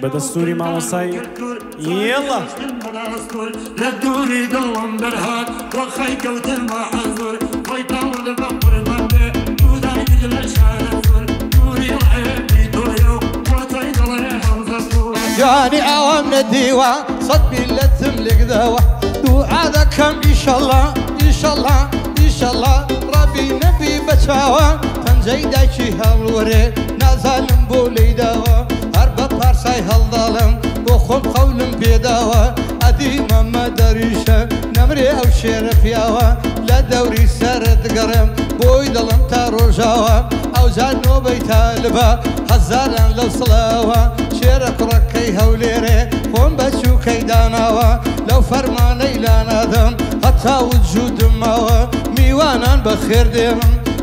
بدستوري مع وصاي يلا لدوري دلم برهاد وخيك وتما حزور ويطول بقر مبدأ وداي دجل شارزور نوري العيبي دويو وطيدل يحرزور جاني عوام الديوان صدبي لا تملك ذوى دعاءكم إن شاء الله إن شاء الله إن شاء الله ربي نبي بتشاوى تنزيد شي هالوري نازل بولي دوا هرب بارساي هالظلم وخم قول بيداوا أدي ماما دريشة نمري أو شرف ياوا لا دوري سرد قرم بوي ظلم تروجاوا أو زانو بيتالبا هزالا لو صلاوا شرك ركي هوليري فون بشو كيداناوا لو فرمان إلى نادم حتى وجود ماوا ميوانا بخير ديم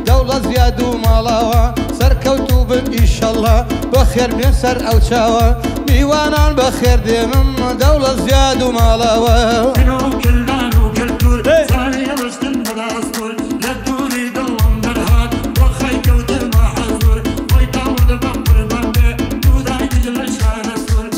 دولة زياد ومالاوا سر كوتوب إن شاء الله بخير من سر أو شاوا ميوانا بخير ديم دولة زياد ومالاوا كنو كلانو كالكور صاري رشتن بدا أسطور لدوري دلم برهاد وخيك وتما حزور ويطول بقر مبدأ وداي دجل شارزور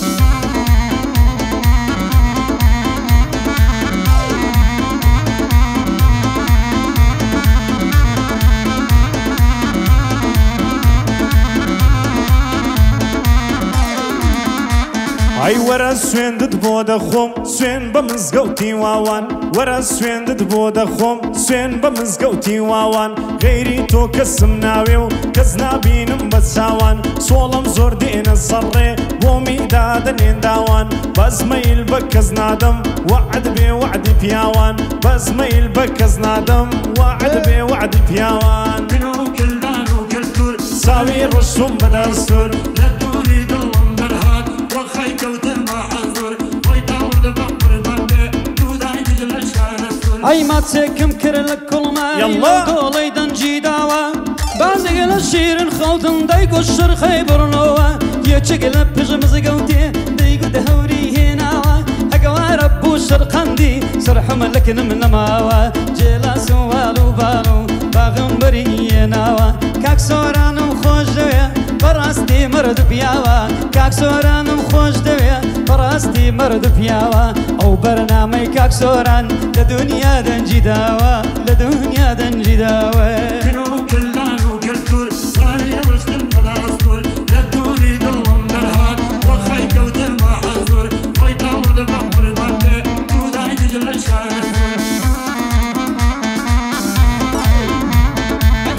أي ورا سوين دد بودا خوم سوين بمزقوتي واوان ورا سوين دد بودا خوم سوين بمزقوتي واوان غيري تو كسم ناويو كزنا بينم بساوان صولم زور دين الصري بومي دادن داوان بزميل بكز نادم وعد بي وعد بياوان بزميل بكز نادم وعد بي وعد بياوان كنو كلانو كالكور ساوي رسوم بدستور لدوري دلم برهاد وخيك وتما حزور ويطول بقر مبدأ وداي دجل شارزور أي ما تسكم كرلك كل ما يلا. قولي دنجي داوا بعضي الشير خوتن دايقو الشر خيبر نوا يتشكل بجمز قوتي دايقو دهوري هناوا حقوا ربو شرقندي سرحم لكن من ماوا جلاس والو بالو باغم بري ناوا كاك سورانم خوش دويا براستي مرد بياوا كاك سورانم خوش دويا براستي مرد بياوا او برنامج كاك سوران لدنيا دنجي داوا لدنيا دنجي داوا كنو كلانو كالكور صاري رشتن بدا أسطور لدوري دلم برهاد وخيك وتما حزور ويطول بقر مبدأ وداي دجل شارزور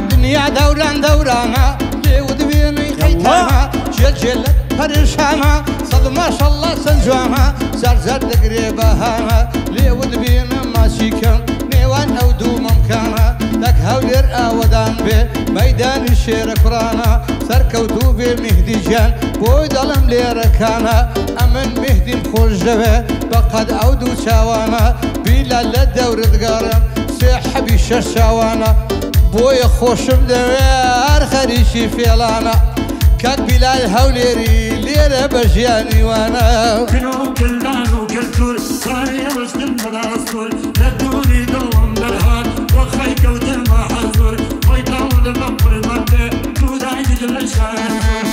الدنيا دوران دورانا ليود بيني خيتانا جلجلت فرشانا صد ما شاء الله سنجوانا زرزر قريبها ليود بينا ماشيكم نيوان او دو ممكانا لك هولير اودان بي ميدان الشير كرانا سركوتو بي مهدي جان بوي ظلم ليركانا امن مهدي مخوش جبه بقد اودو شاوانا بلا لدور دقارم سيحبي ششاوانا بوي خوشم دوار خريشي فيلانا كاك بلال هوليري ليرة بجياني وانا كنو كلانو كالكور صاري رشتن بدا أسطور لدوري دلم برهاد وخيك وتما حزور ويطول بقر مبدأ وداي دجل شارزور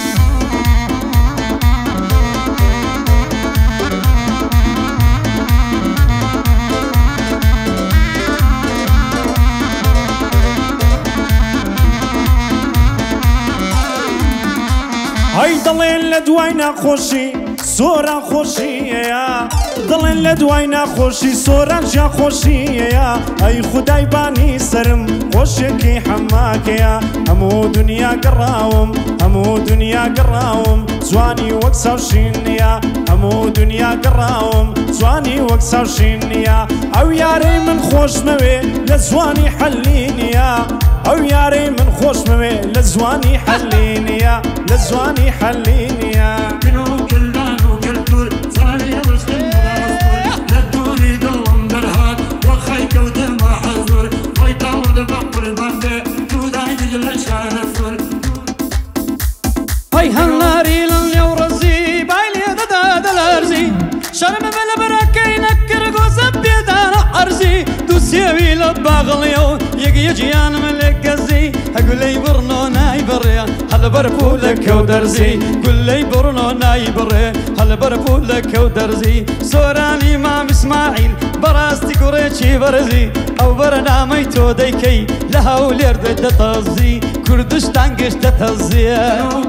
هاي ضلين لدوينا خوشي صورة خوشي يا ضلين لدوينا خوشي صورة جا خوشي يا أي خداي باني سرم خوشكي حماك يا همو دنيا قراوم همو دنيا قراوم زواني وكساو شينيا همو دنيا قراوم زواني وكساو شينيا أو ياري من خوش موي لزواني حلينيا أو ياري من خوش موي لزواني حلينيا لزواني حلينيا كنو كلانو كالكور صاري رشتن بدا أسطور لدوري دلم برهاد وخيك وتما حزور ويطول بقر مبدأ وداي دجل شارزور هاي هالناري لن يورزي بايلي داد الارزي شرم بالبركي نكر قوزب بيدان ارزي دوسيوي لباغليو يجي جيان ملك قزي اقول لي برنو ناي بريا هل برفولك ودرزي قول لي برنو برنو نايبري هل بربو لك ودرزي سوراني مام اسماعيل براستي قريتشي برزي او برنامي تو ديكي لها وليرد تتزي كردستان قشت تتزي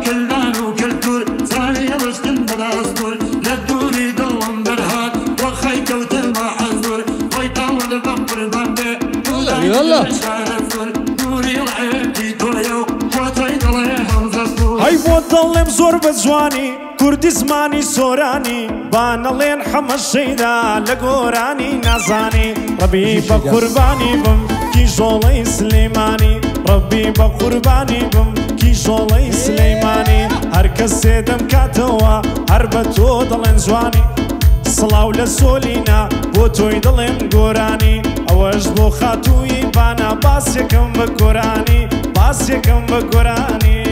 كلانو كالتور زاني يبشتن بداستور لدوري دوام برهاد وخي كوتر ما حزور ويطاول بقر بامبي يلا نوري العيبتي دوليو وطيد الله همزة هاي بوطلم زور بزواني كردي زماني سوراني بان لين حمى الشيدا لقوراني نازاني ربي بقرباني بم كي جولي سليماني ربي بقرباني بم كي جولي سليماني هركس سيدم كاتوا هربتو دلن زواني صلاو لسولينا بوتوي دلن قوراني اوش بو خاتوي بانا باس يكم بقراني باس يكم بقراني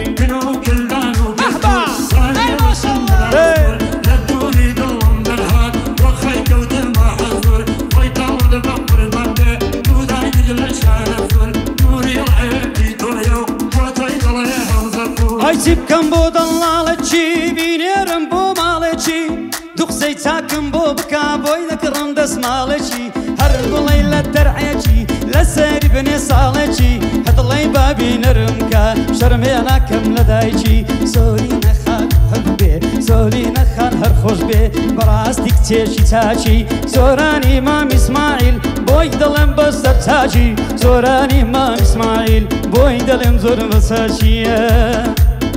هايتيب كم بو ضلالتشي بينيرم بو مالتشي دخسي تاكم بو بكا بوي ذكرن دس مالتشي هرب ليلة درعيتشي لساري بني صالتشي هدلي بابي نرمكا شرمينا كم لدايتشي سوري نخان حبي سوري نخان هرخوش بي براستيك تيشي تاجي سوراني مام اسماعيل بوي دلم بزر تاجي سوراني مام اسماعيل بوي دلم زور مساجي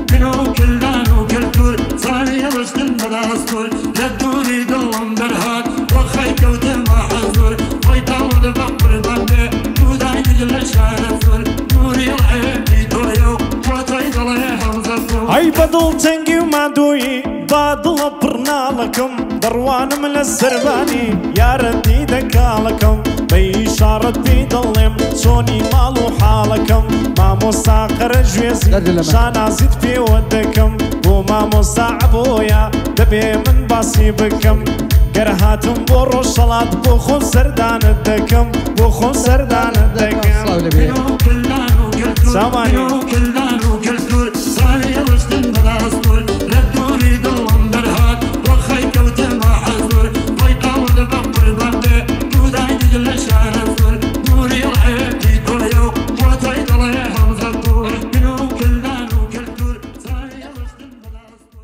كنو كلانو كالتور زاني يبشتن بداستور لدوري دوام برهاد وخي كوتر ما حزور ويطاول بقر بامبي وداي نجل شارفور نوري العيبتي دوليو وطيد الله همزة هاي بدل تنقي وما دوي بادل برنالكم دروان من السرباني يا ردي دكالكم بإشارة بيدلم سوني مالو حالكم ما مستاقر جويزي شانا زيد في ودكم وما مستعبويا دبي من باسي بكم قرهاتم برو الصلاة بخون سردان الدكم بخون سردان الدكم كلانو كالتور